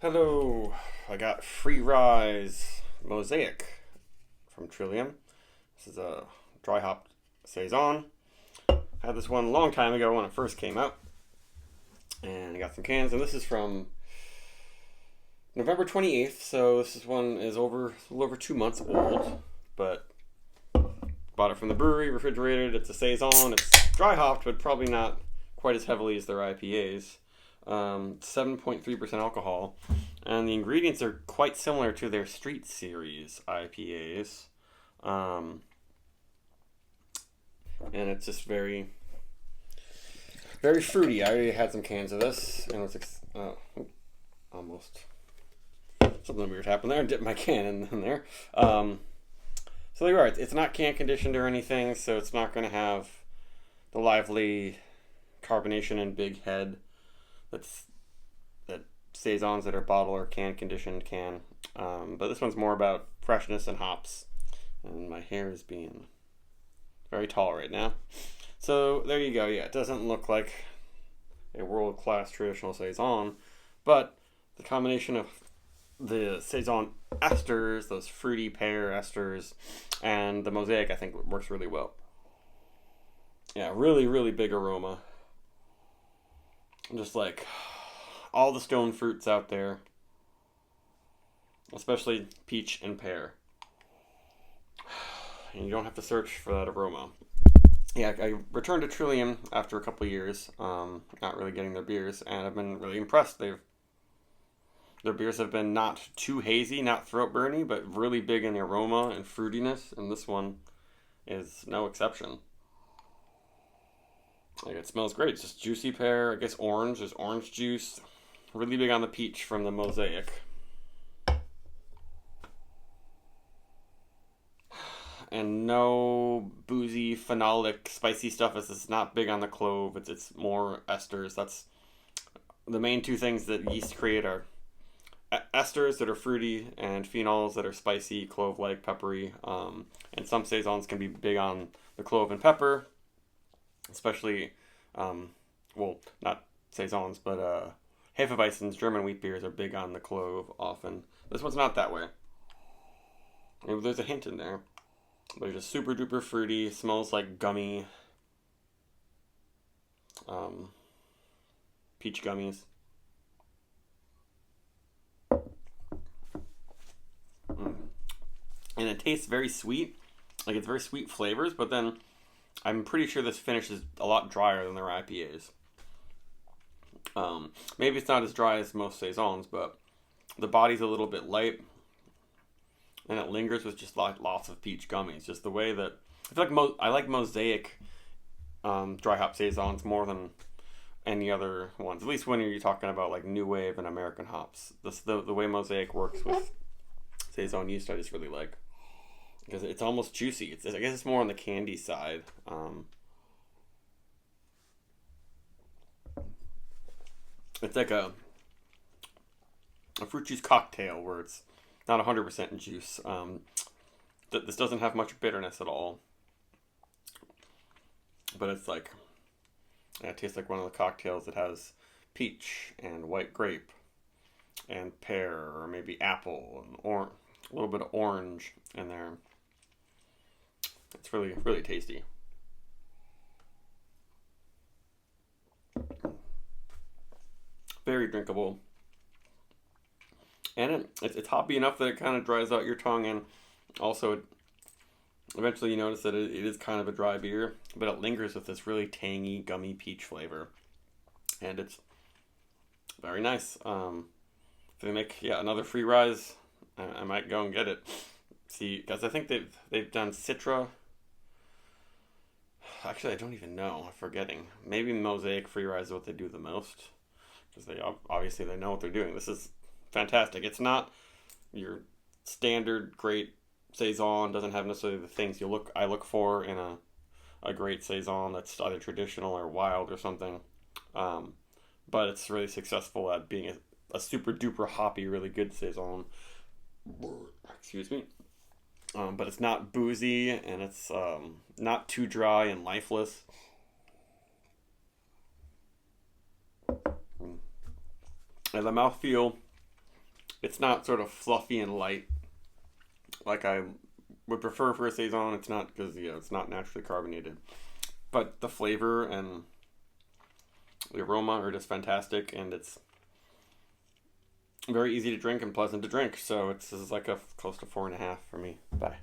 Hello, I got Free Rise Mosaic from Trillium. This is a dry hopped Saison. Had this one a long time ago when it first came out. And I got some cans, and this is from November 28th, so one is a little over 2 months old. But bought it from the brewery, refrigerated. It's a Saison. It's dry hopped, but probably not quite as heavily as their IPAs. 7.3% alcohol, and the ingredients are quite similar to their Street Series IPAs, and it's just very, very fruity. I already had some cans of this, and it's almost something weird happened there. I dipped my can in there. So there you are. It's not can conditioned or anything, so it's not going to have the lively carbonation and big head that Saisons that are bottle or can conditioned can. But this one's more about freshness and hops. And my hair is being very tall right now. So there you go. Yeah, it doesn't look like a world-class traditional Saison, but the combination of the Saison esters, those fruity pear esters, and the Mosaic, I think works really well. Yeah, really, really big aroma. Just like all the stone fruits out there, especially peach and pear. And you don't have to search for that aroma. Yeah, I returned to Trillium after a couple of years, not really getting their beers, and I've been really impressed. Their beers have been not too hazy, not throat burny, but really big in aroma and fruitiness, and this one is no exception. Like, it smells great. It's just juicy pear, I guess orange. There's orange juice. Really big on the peach from the Mosaic. And no boozy, phenolic, spicy stuff. It's not big on the clove. It's more esters. That's the main two things that yeast create are esters that are fruity and phenols that are spicy, clove-like, peppery. And some Saisons can be big on the clove and pepper. Especially, not Saisons, but Hefeweizen's German wheat beers are big on the clove often. This one's not that way. Maybe there's a hint in there. But it's just super duper fruity, smells like gummy, peach gummies. And it tastes very sweet. Like, it's very sweet flavors, but then I'm pretty sure this finish is a lot drier than their IPAs. Maybe it's not as dry as most Saisons, but the body's a little bit light, and it lingers with just lots of peach gummies. Just the way that I feel like I like Mosaic dry hop Saisons more than any other ones. At least when you're talking about like new wave and American hops. The way Mosaic works with Saison yeast, I just really like. Because it's almost juicy. I guess it's more on the candy side. It's like a fruit juice cocktail where it's not 100% juice. This doesn't have much bitterness at all. But it's like, it tastes like one of the cocktails that has peach and white grape and pear or maybe apple and a little bit of orange in there. It's really, really tasty. Very drinkable. And it's hoppy enough that it kind of dries out your tongue, and also eventually you notice that it is kind of a dry beer, but it lingers with this really tangy, gummy peach flavor. And it's very nice. If they make another Free Rise, I might go and get it. See, because I think they've done Citra. Actually, I don't even know. I'm forgetting. Maybe Mosaic Free Rise is what they do the most, because they obviously they know what they're doing. This is fantastic. It's not your standard great Saison. Doesn't have necessarily the things I look for in a great Saison that's either traditional or wild or something. But it's really successful at being a super duper hoppy, really good Saison. Excuse me. But it's not boozy, and it's not too dry and lifeless. And the mouthfeel It's not sort of fluffy and light like I would prefer for a Saison. It's not because, it's not naturally carbonated. But the flavor and the aroma are just fantastic, and it's very easy to drink and pleasant to drink. So this is like a close to 4.5 for me. Bye.